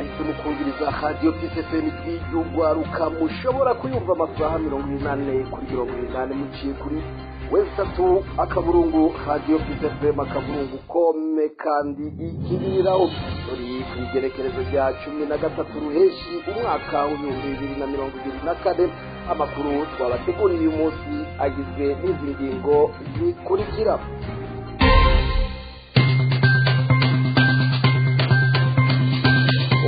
mwahisemo kumviriza radiyo psfm ry'urwaruka mushobora kuyumva amasaha 48 kuri 48 muciye kuri website akaburungu radiyo psfm akaburungu kome kandi ikibiriraho turi ku igerekerezo rya 13 ruheshi umwaka w'2024. amakuru twabateguriye uyu munsi agizwe n'izi ngingo zikurikira.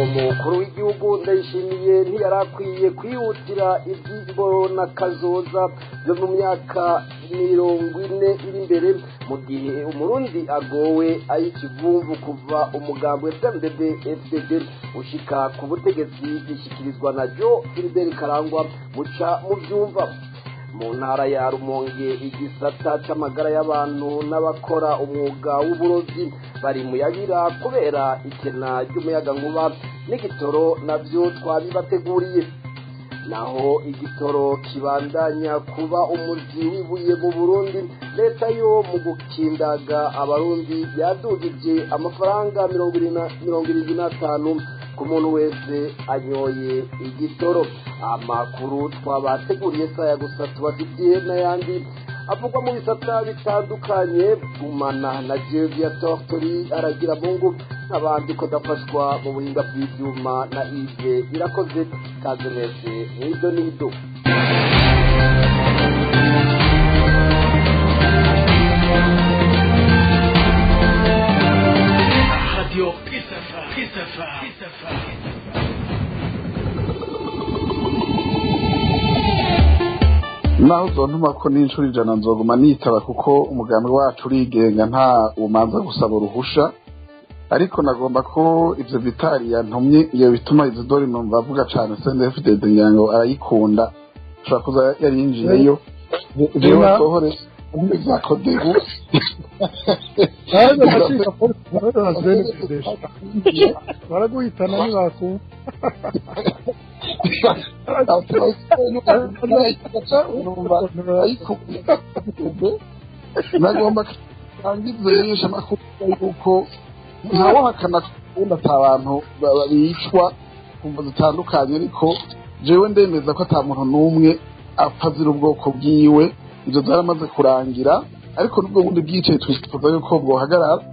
umukuru w'igihugu Ndayishimiye ntiyarakwiye kwihutira iby'imbona kazoza byo mu myaka 40 iri imbere, mu gihe umurundi agowe ay'ikivumvu kuva umugambwe FDD ushika ku butegetsi bishyikirizwa na Jo Philbert Karangwa muca mu byumva. mu ntara ya Rumonge igisata c'amagara y'abantu n'abakora umwuga w'uburovyi bari mu yabira kubera ikena ry'umuyaga nkuba n'igitoro navyo twabibateguriye. naho igitoro kibandanya kuba umuzi wibuye mu Burundi, leta yo mu gukindaga abarundi yadugije amafaranga 75 ku muntu wese anyoye igitoro. amakuru twabateguriye saya gusa tubafitiye n'ayandi avugwa mu bisata bitandukanye. Gumana na Jevia Tortori aragira mungu n'abandi ko dafashwa mu buhinga bw'ivyuma na Yves Irakoze. kaze mwese nido nido. Radio Pisa. naho zontuma ko n'inshuro 100 nzoguma nitaba kuko umugambi wacu urigenga nta umanza gusaba uruhusha, ariko nagomba ko ivyo vitari yantumye iyo bituma Isidore numva avuga cane CNDD-FDD nyango arayikunda ushaka kuza yarinjiyeyo rero basohore za kodegu baraguhitana nibaku nagomba kangizeresha makuru yuko ntawahakana kunda abantu bicwa kumva zitandukanye, ariko jewe ndemeza ko ata muntu numwe apfazira ubwoko bwiwe. ivyo byaramaze kurangira, ariko nubwo bundi bwicaye twifuza yuko bwohagarara.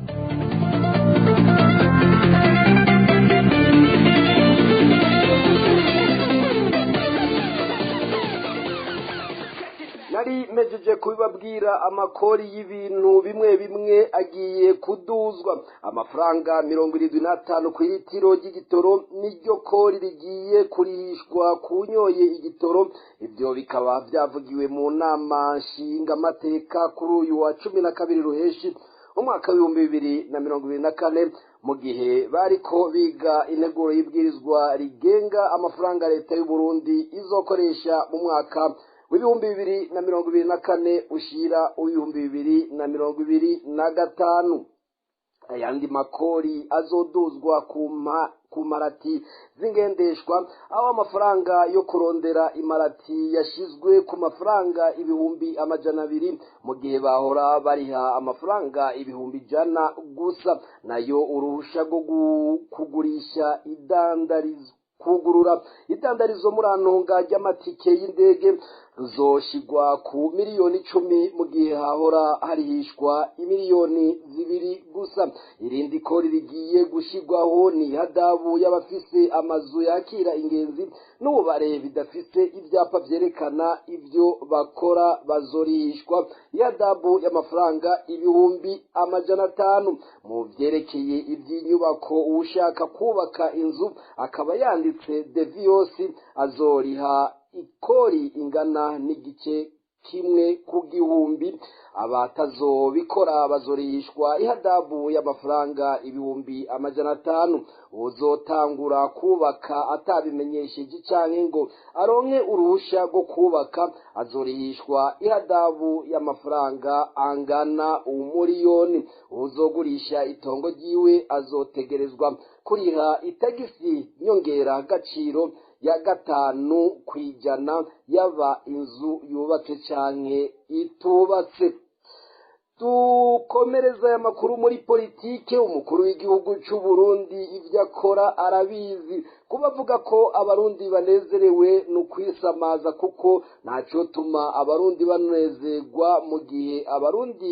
mejeje kubibabwira amakori y'ibintu bimwe agiye kuduzwa. amafaranga 75 ku litiro ry'igitoro niryo kori rigiye kurishwa kunyoye igitoro. ibyo bikaba byavugiwe mu nama nshingamateka kuri uyu wa 12 ruheshi umwaka w'2024, mu gihe bariko biga integuro y'ibwirizwa rigenga amafaranga leta y'u Burundi izokoresha mu mwaka w'2024 ushira 2025. ayandi makori azoduzwa ku marati z'ingendeshwa, aho amafaranga yo kurondera imarati yashizwe ku mafaranga 200,000 mu gihe bahora bariha amafaranga 100,000 gusa. nayo uruhusha rwo kugurisha kugurura idandarizo muri antunga ry'amatike y'indege ruzoshigwa ku miliyoni 10 mu gihe hahora harihishwa imiliyoni 2 gusa. irindi kori rigiye gushigwaho ni hadabu y'abafise amazu yakira ingenzi n'ubare bidafise ibyapa vyerekana ivyo bakora bazorihishwa hadabu y'amafaranga 500,000. mu vyerekeye ivy'inyubako ushaka kubaka inzu akaba yanditse Deviosi azoriha ikori ingana n'igice kimwe ku gihumbi. abatazobikora bazorihishwa ihadabu y'amafaranga 500,000. uzotangura kubaka atabimenyesheje canke ngo aronke uruhusha rwo kubaka azorihishwa ihadabu y'amafaranga angana 1,000,000. uzogurisha itongo ryiwe azotegerezwa kuriha itagisi nyongera agaciro ya 5% yaba inzu yubatse canke itubatse. dukomereza aya makuru muri politike. Umukuru w'igihugu cy'u Burundi ivyo akora arabizi, kuba avuga ko abarundi banezerewe no kwisamaza kuko ntaco tuma abarundi banezerwa mu gihe abarundi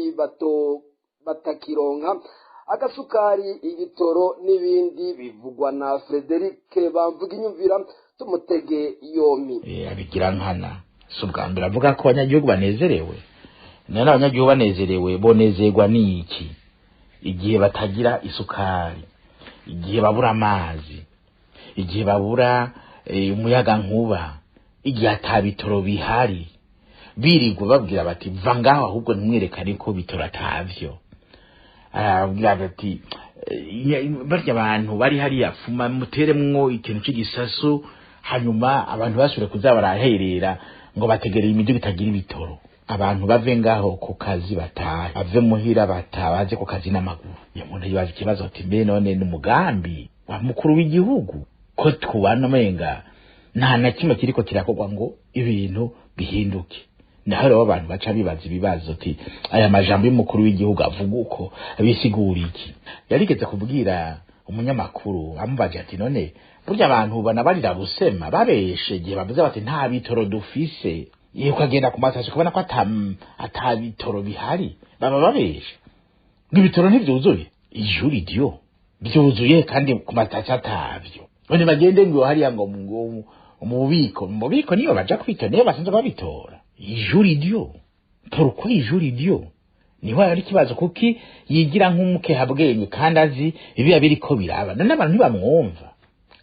batakironka agasukari, igitoro n'ibindi. Bivugwa na Frederic Bamvuginyumvira, tumutege yomi. Abigira nkana si ubwa mbere avuga ko abanyagihugu banezerewe. None abanyagihugu banezerewe bonezerwa n'iki? Igihe batagira isukari, igihe babura amazi, igihe babura umuyaga nkuba, igihe atabitoro bihari, birirwa babwira bati va ngaho ahubwo ntimwerekane ko bitoro atavyo. Arabwira ati barya abantu bari hariya fuma muteremwo ikintu cy'igisasu, hanyuma abantu basubire kuza baraherera ngo bategereye imiduga itagira ibitoro. Abantu bave ngaho ku kazi batahe, ave muhira batabaze ku kazi n'amaguru. Iyo muntu yibaza ikibazo ati mbe none n'umugambi wa mukuru w'igihugu ko twubana menga nta na kimwe kiriko kirakorwa ngo ibintu bihinduke. Naho rero abantu baca bibaza ibibazo ati aya majambo y'umukuru w'igihugu avuga uko abisigura iki? Yarigeze kubwira umunyamakuru amubaje ati none burya abantu banabarira busema babeshe igihe bavuze bati nta bitoro dufise, iyo kagenda ku masashe kubona ko atabitoro bihari baba babeshe. N'ibitoro ntivyuzuye, ijuri ryo byuzuye kandi ku masashe atavyo. None bagende ngo hariya ngo mu bubiko niyo baja kwitona, niyo basanzwe babitora. Ijuri ryo pourquoi ijuri ryo? Niho ari kibazo kuki yigira nk'umuke habwenye kandi azi ibiya biriko biraba. None abantu ntibamwumva.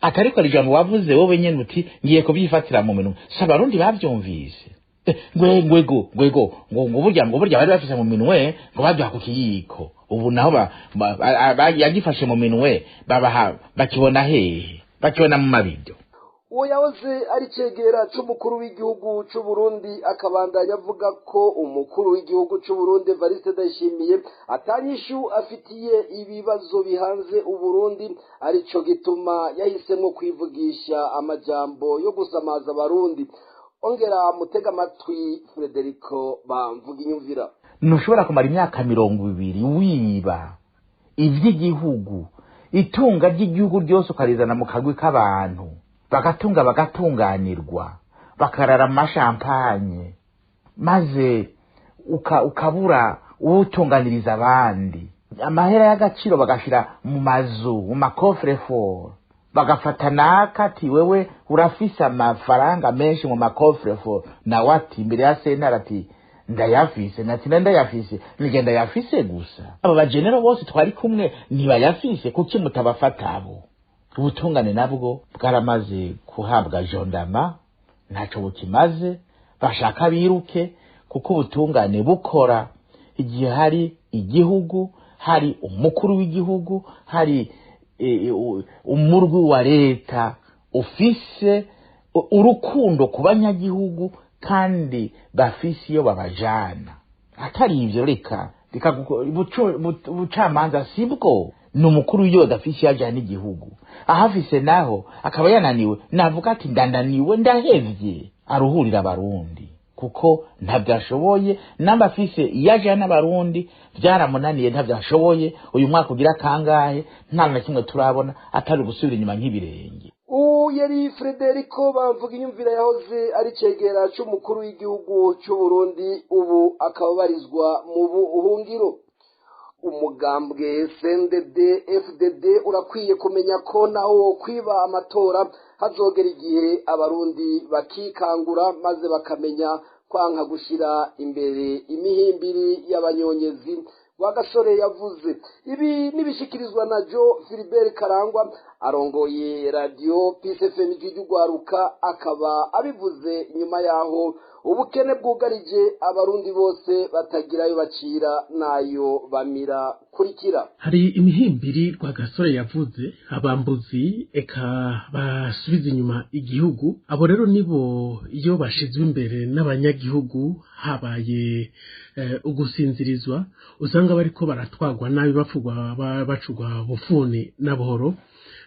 Atariko ari jambo wavuze wowe nyene uti ngiye kubyifatira mu minwe. Sabarundi bavyumvise. Ngwego ngo burya bari bafise mu minwe ngo baduha ku kiyiko. Ubu naho yagifashe mu minwe bakibona hehe? Bakibona mu mabido. Uwo yahoze ari cegera c'umukuru w'igihugu c'u Burundi akabandanya avuga ko umukuru w'igihugu c'u Burundi Evariste Ndayishimiye atanyishu afitiye ibibazo bihanze u Burundi, arico gituma yahisemwo kwivugisha amajambo yo gusamaza abarundi. Ongera mutega amatwi Frederico Bamvuginyumvira. Ntushobora kumara imyaka 20 wiba ivy'igihugu, itunga ry'igihugu ryose ukarizana mu kagwi k'abantu, bagatunga bagatunganirwa, bakarara amashampanye, maze ukabura uwutunganiriza abandi. Amahera y'agaciro bagashira mu mazu, mu makofre fort, bagafata nakati wewe urafise amafaranga menshi mu makofre fort, na wati imbere ya sentare ati ndayafise, nati ndayafise, nigenda yafise gusa. Aba bagenero bose twari kumwe ntibayafise, kuki mutabafata abo? Ubutungane nabwo bwaramaze kuhabwa jondama, ntaco bukimaze, bashaka biruke, kuko ubutungane bukora igihe hari igihugu, hari umukuru w'igihugu, hari umurwi wa leta ufise urukundo ku banyagihugu kandi bafise iyo babajana. Atari ivyo reka bucamanza sibwo. Ni umukuru w'iyo dafisi yajana igihugu, ahafise naho akaba yananiwe, navuga ati ndananiwe ndahevye, aruhurira abarundi kuko ntabyashoboye. Nambafise yajana abarundi byaramunaniye, ntabyashoboye. Uyu mwaka ugira kangahe nta na kimwe turabona atari gusubira inyuma nk'ibirenge. Yari Frederico Bamvuginyumvira yahoze ari cegera c'umukuru w'igihugu c'u Burundi, ubu akabarizwa mu buhungiro. Umugambwe CNDD FDD urakwiye kumenya ko nawo kwiba amatora hazogera igihe abarundi bakikangura maze bakamenya kwanka gushira imbere imihimbiri y'abanyonyezi. Rwagasore yavuze ibi nibishikirizwa na Jo Philibert Karangwa arongoye radio Peace FM y'Ugwaruka, akaba abivuze nyuma yaho ubukene bwugarije abarundi bose batagirayo bacira nayo bamira. Kurikira. Hari imihimbiri Rwagasore yavuze, abambuzi eka basubiza inyuma igihugu. Abo rero nibo iyo bashizwe imbere n'abanyagihugu habaye ugusinzirizwa, usanga bariko baratwagwa nabi, bacugwa bufuni na buhoro,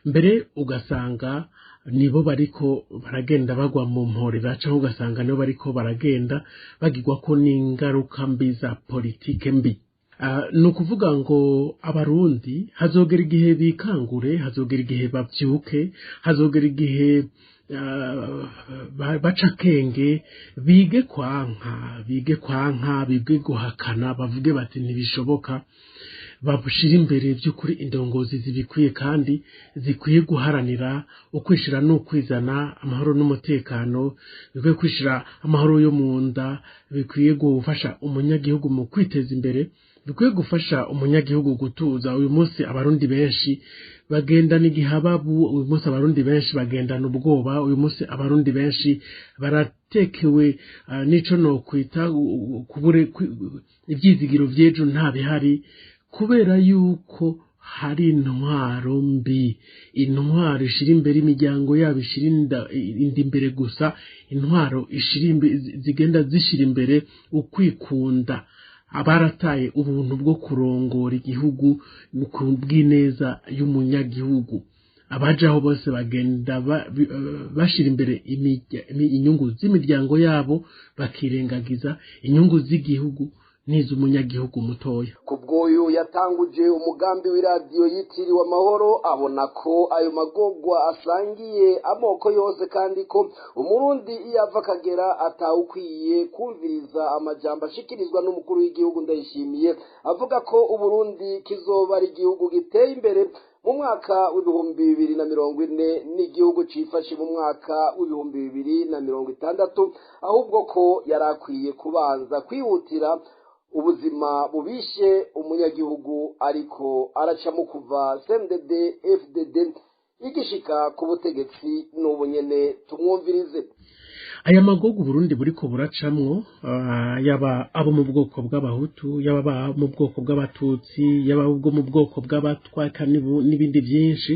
mbere ugasanga nibo bariko baragenda bagwa mu mporera, cyangwa ugasanga nibo bariko baragenda bagirwa ko n'ingaruka mbi za politike mbi. ni ukuvuga ngo abarundi hazogera igihe bikangure, hazogera igihe bavyuke, hazogera igihe baca akenge, bige kwanka, bige guhakana, bavuge bati ntibishoboka, babushira imbere by'ukuri indongozi zibikwiye kandi zikwiye guharanira ukwishira n'ukwizana, amahoro n'umutekano, bikwiye kwishira amahoro yo mu nda, bikwiye gufasha umunyagihugu mu kwiteza imbere, bikwiye gufasha umunyagihugu gutuza. Uyu munsi abarundi benshi bagendana igihababu, uyu munsi abarundi benshi bagendana ubwoba, uyu munsi abarundi benshi baratekewe n'ico no kwita kubure ivyizigiro vyejo nta bihari, kubera yuko hari intwaro mbi, intwaro ishira imbere imiryango yabo, ishira inda imbere gusa, intwaro zigenda zishira imbere ukwikunda. Abarataye ubuntu bwo kurongora igihugu bw'ineza y'umunyagihugu, abajaho bose bagenda bashira imbere inyungu z'imiryango yabo, bakirengagiza inyungu z'igihugu n'iz'umunyagihugu mutoya. Kubwo uyu yatanguje umugambi w'iradiyo yitiriwe Amahoro, abona ko ayo magogwa asangiye amoko yose kandi ko umurundi iyo ava akagera atawukwiye kumviriza amajambo ashikirizwa n'umukuru w'igihugu Ndayishimiye avuga ko Uburundi kizoba ari igihugu giteye imbere mu mwaka w'ibihumbi 2040 n'igihugu cifashe mu mwaka w'ibihumbi 2060, ahubwo ko yarakwiye kubanza kwihutira ubuzima bubishe umunyagihugu, ariko aracamo kuva CNDD FDD igishika ku butegetsi n'ubu nyene tumwumvirize. Aya magogo Burundi buriko buracamwo, yaba abo mu bwoko bw'abahutu, yaba mu bwoko bw'abatutsi, yaba ubwo mu bwoko bw'abatwaka n'ibindi byinshi,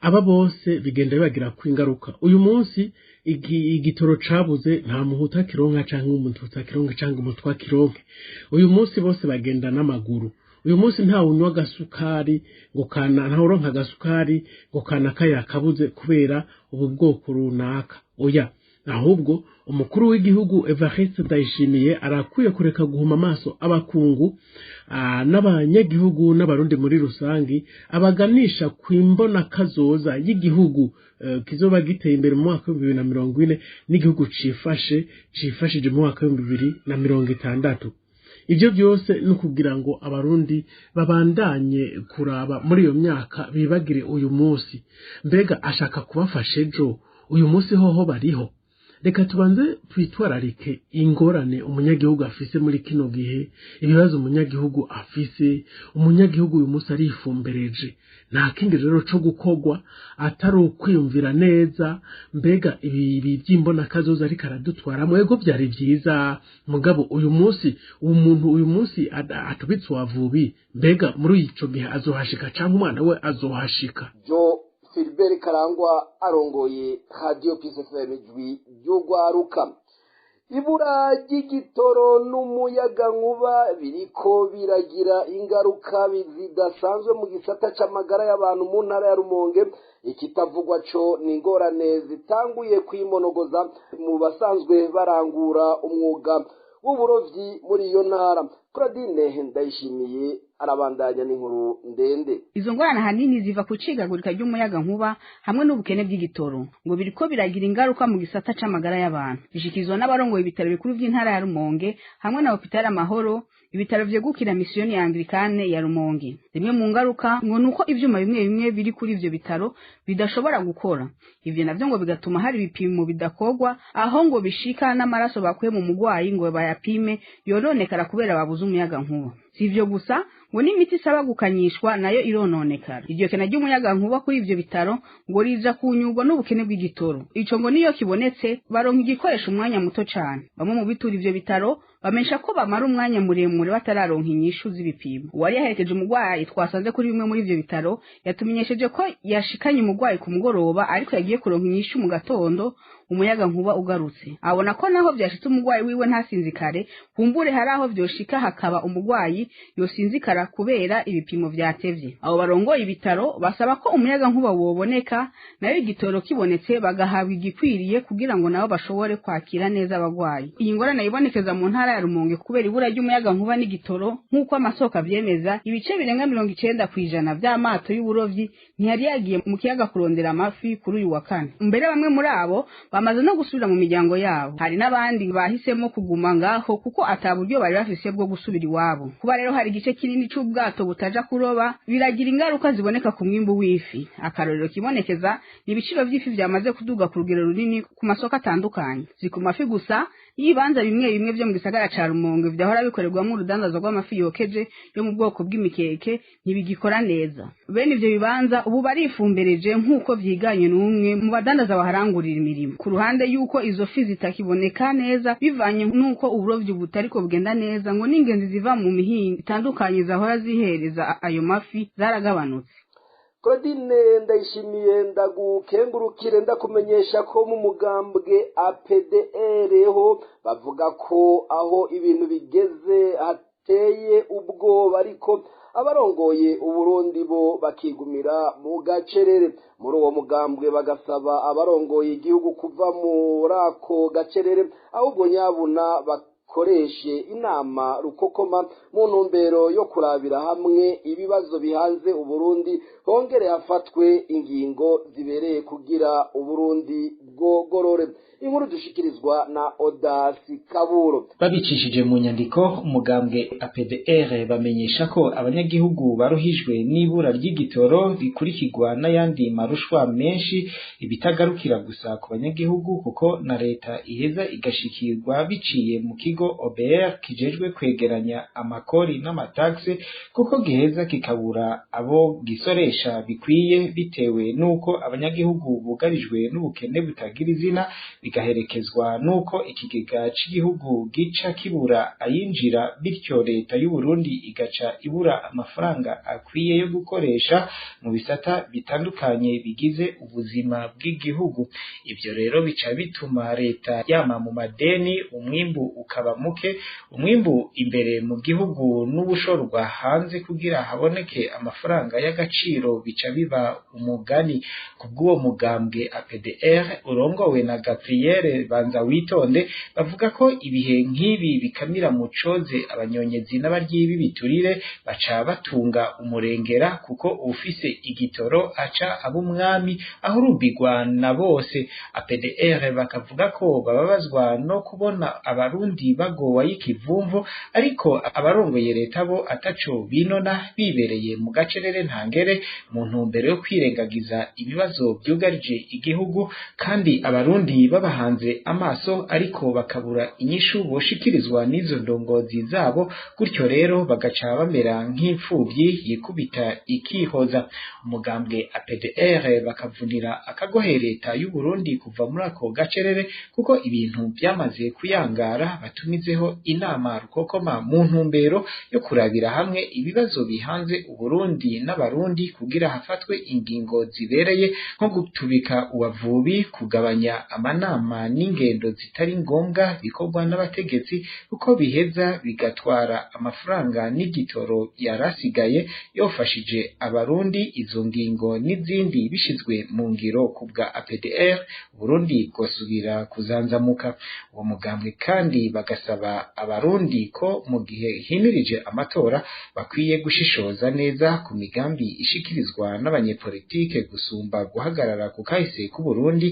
aba bose bigenda bibagira ku ingaruka. Uyu munsi igitoro cabuze, nta muhuta kironka canke umututsi kironka canke umutwa kironke. Uyu munsi bose bagenda n'amaguru. Uyu munsi nta unywa gasukari ngo kana, nta uronka gasukari ngo kana kayakabuze kubera ubu bwoko runaka. Oya, ahubwo umukuru w'igihugu Evariste Ndayishimiye arakwiye kureka guhuma amaso abakungu n'abanyagihugu n'abarundi muri rusangi, abaganisha kwimbona kazoza y'igihugu kizoba giteye imbere mu mwaka wa 2040 n'igihugu cifashije mu mwaka wa 2060. Ivyo byose no kugira ngo abarundi babandanye kuraba muri iyo myaka, bibagire uyu munsi. Mbega ashaka kubafasha ejo, uyu munsi hoho bariho. Reka tubanze twitwararike ingorane umunyagihugu afise muri kino gihe, ibibazo umunyagihugu afise. Umunyagihugu uyu munsi arifumbereje, nta kindi rero co gukogwa atari ukwiyumvira neza. Mbega ibi by'imbona kazoza ariko aradutwara mwego byari vyiza, mugabo uyu munsi umuntu uyu munsi atubitse wavubi, mbega muri ico gihe azohashika canke umwana we azohashika. Philbert Karangwa arongoye Radio Peace FM ijwi ry'ugwaruka. Ibura ry'igitoro n'umuyaga nkuba biriko biragira ingaruka zidasanzwe mu gisata c'amagara y'abantu mu ntara ya Rumonge. Ikitavugwa co ni ingorane zitanguye kwimonogoza mu basanzwe barangura umwuga w'uburovyi muri iyo ntara. Claudine Ndayishimiye arabandanya n'inkuru ndende. Izo ngorane hanini ziva ku cigagurika ry'umuyaga nkuba hamwe n'ubukene bw'igitoro, ngo biriko biragira ingaruka mu gisata c'amagara y'abantu. Bishikizwa n'abarongoye ibitaro bikuru by'intara ya Rumonge hamwe na hôpital Amahoro, ibitaro vyegukira misiyoni ya Anglikane ya Rumonge. Zimwe mu ngaruka ngo nuko ivyuma bimwe biri kuri ivyo bitaro bidashobora gukora. Ivyo navyo ngo bigatuma hari ibipimo bidakogwa, aho ngo bishika n'amaraso bakuye mu mugwayi ngo bayapime yoronekara kubera babuze umuyaga nkuba. Sivyo gusa ngo n'imiti isaba gukanyishwa nayo irononekara. Iryo kena ry'umuyaga nkuba kuri ivyo bitaro ngo riza kunyurwa n'ubukene bw'igitoro. Ico ngo niyo kibonetse baronka igikoresha umwanya muto cane. Bamwe mu bitura ivyo bitaro bamesha ko bamara umwanya muremure batararonka inyishu z'ibipimo. Uwari yaherekeje umugwayi twasanze kuri bimwe muri ivyo bitaro yatumenyesheje ko yashikanye umugwayi ku mugoroba, ariko yagiye kuronka inyishu mu gatondo umuyaga nkuba ugarutse abona ko naho byashitse umugwayi wiwe ntasinzikare kumbure hari aho vyoshika hakaba umugwayi yosinzikara kubera ibipimo vyatevye abo barongoye ibitaro basaba ko umuyaga nkuba woboneka nayo igitoro kibonetse bagahabwa igikwiriye kugira ngo nabo bashobore kwakira neza abagwayi iyi ngorane ibonekeza mu ntara ya Rumonge kubera ibura ry'umuyaga nkuba n'igitoro nk'uko amasoko avyemeza ibice birenga 90% vy'amato y'uburovyi ntiyari yagiye mu kiyaga kurondera amafi kuri uyu wa kane mbere bamwe muri abo bamaze no gusubira mu miryango yabo hari n'abandi bahisemo kuguma ngaho kuko ataburyo bari bafise bwo gusubira iwabo kuba rero hari igice kinini c'ubwato butaja kuroba biragira ingaruka ziboneka ku mwimbu w'ifi akarorero kibonekeza ibiciro vy'ifi vyamaze kuduga ku rugero runini ku masoko atandukanye si ku mafi gusa yibanza bimwe bimwe vyo mu gisagara ca Rumonge vyahora bikorerwamo urudandazwa rw'amafi yokeje yo mu bwoko bw'imikeke ntibigikora neza bene ivyo bibanza ubu barifumbereje nk'uko vyiganye n'umwe mu badandaza baharangurira imirimo ku ruhande yuko izo fi zitakiboneka neza bivanye n'uko uburovyi butariko bugenda neza ngo n'ingenzi ziva mu mihingo itandukanye zahora zihereza ayo mafi zaragabanutse Claudine Ndayishimiye ndagukengurukire ndakumenyesha ko mu mugambwe APDR ho bavuga ko aho ibintu bigeze hateye ubwoba ariko abarongoye Uburundi bo bakigumira mu gacerere muri uwo mugambwe bagasaba abarongoye igihugu kuva muri ako gacerere ahubwo nyabuna koreshe inama rukokoma mu ntumbero yo kurabira hamwe ibibazo bihanze Uburundi hongere hafatwe ingingo zibereye kugira Uburundi bwogorore inkuru dushikirizwa na Odasi Kaburo babicishije mu nyandiko umugambwe APDR bamenyesha ko abanyagihugu baruhijwe n'ibura ry'igitoro bikurikirwa n'ayandi marushwa menshi ibitagarukira gusa ku banyagihugu kuko na leta iheza igashikirwa biciye mu kigo OBR kijejwe kwegeranya amakori n'amataxe kuko giheza kikabura abo gisoresha bikwiye bitewe nuko abanyagihugu bugarijwe n'ubukene butagira izina bigaherekezwa nuko ikigega cy'igihugu gica kibura ayinjira bityo leta y'u Burundi igaca ibura amafaranga akwiye yo gukoresha mu bisata bitandukanye bigize ubuzima bw'igihugu ibyo rero bica bituma leta yama mu madeni umwimbu ukaba muke umwimbu imbere mu gihugu n'ubushorwa hanze kugira haboneke amafaranga y'agaciro bica biba umugani kubw'uwo mugambwe APDR urongowe na Gabriel Banza Witonde bavuga ko ibihe nk'ibi bikamira mu coze abanyonyezi n'abaryibi biturire baca batunga umurengera kuko ufise igitoro aca abumwami aho rubigwa na bose APDR bakavuga ko bababazwa no kubona abarundi bagowa y'ikivumvu ariko abarongoye leta bo ataco binona bibereye mu gacerere ntangere mu ntumbero yo kwirengagiza ibibazo byugarije igihugu kandi abarundi babahanze amaso ariko bakabura inyishu boshikirizwa n'izo ndongozi zabo gutyo rero bagaca bamera nk'imfuvyi yikubita ikihoza umugambwe APDR bakavunira akagohe leta y'u Burundi kuva muri ako gacerere kuko ibintu byamaze kuyangara batumizeho inama rukokoma mu ntumbero yo kurabira hamwe ibibazo bihanze Uburundi n'abarundi kugira hafatwe ingingo zibereye nko gutubika uwavubi kugabanya amanama n'ingendo zitari ngombwa bikorwa n'abategetsi kuko biheza bigatwara amafaranga n'igitoro yarasigaye yofashije abarundi izo ngingo n'izindi bishizwe mu ngiro kubwa APDR Burundi gosubira kuzanzamuka uwo mugambwe kandi bagasaba abarundi ko mu gihe himirije amatora bakwiye gushishoza neza ku migambi ishikirizwa n'abanyepolitike gusumba guhagarara ku kahise ku Burundi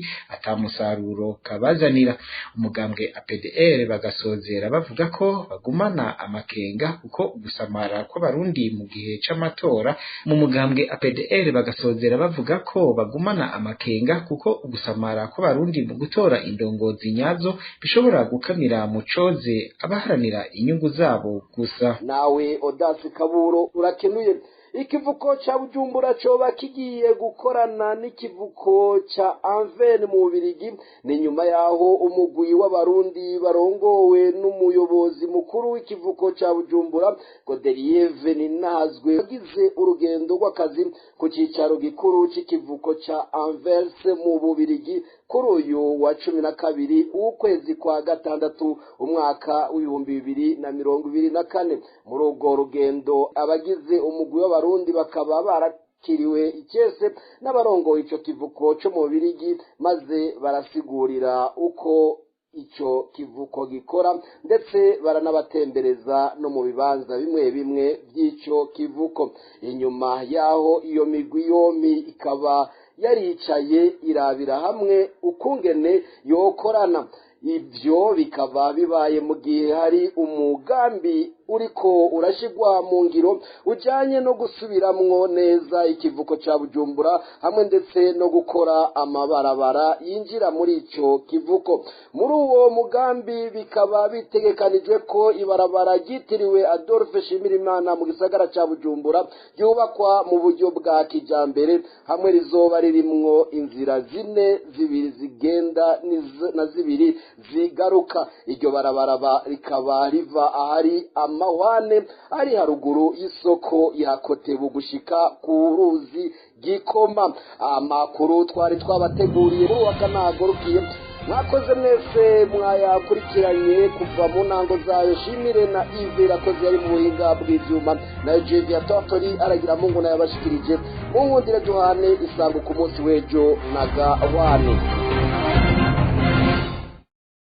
atamusaruro kabazanira umugambwe APDR bagasozera bavuga ko bagumana amakenga kuko gusamara kw'abarundi mu gihe c'amatora mu mugambwe APDR bagasozera bavuga ko bagumana amakenga kuko gusamara kw'abarundi mu gutora indongozi nyazo bishobora gukamira mu coze abaharanira inyungu zabo gusa nawe Odasi Kaburo urakenuye ikivuko ca Bujumbura coba kigiye gukorana n'ikivuko ca Anvers mu Bubiligi ni nyuma yaho umugwi w'abarundi barongowe n'umuyobozi mukuru w'ikivuko ca Bujumbura Godelieve Ninazwe yagize urugendo rw'akazi ku cicaro gikuru c'ikivuko ca Anvers mu Bubiligi kuri uyu wa 12 w'ukwezi kwa gatandatu umwaka w'ibihumbi 2024 muri urwo rugendo abagize umugwi w'abarundi bakaba barakiriwe icese n'abarongoye ico kivuko co mu Bubiligi maze barasigurira uko ico kivuko gikora ndetse baranabatembereza no mu bibanza bimwe bimwe by'ico kivuko. Inyuma yaho iyo migwi yompi ikaba yaricaye irabira hamwe ukungene yokorana. Ivyo bikaba bibaye mu gihe hari umugambi uriko urashigwa mu ngiro ujanye no gusubiramwo neza ikivuko ca Bujumbura hamwe ndetse no gukora amabarabara yinjira muri ico kivuko. Muri uwo mugambi bikaba bitegekanijwe ko ibarabara ryitiriwe Adolphe Shimirimana mu gisagara ca Bujumbura ryubakwa mu buryo bwa kijambere hamwe rizoba ririmwo inzira zine, zibiri zigenda na zibiri zigaruka. Iryo barabara rikaba riva ahari amahwane ari haruguru y'isoko ya Kotebu gushika ku ruzi Gikoma. Amakuru twari twabateguriye muri wakanagarukiye mwakoze mwese mwayakurikiranye kuva mu ntango zayo. Shimire na Yves rakoze yari mu buhinga bw'ivyuma na Jevia Tortori aragira mungu na yabashikirije mu nkundire duhane isango ku munsi w'ejo na gawane.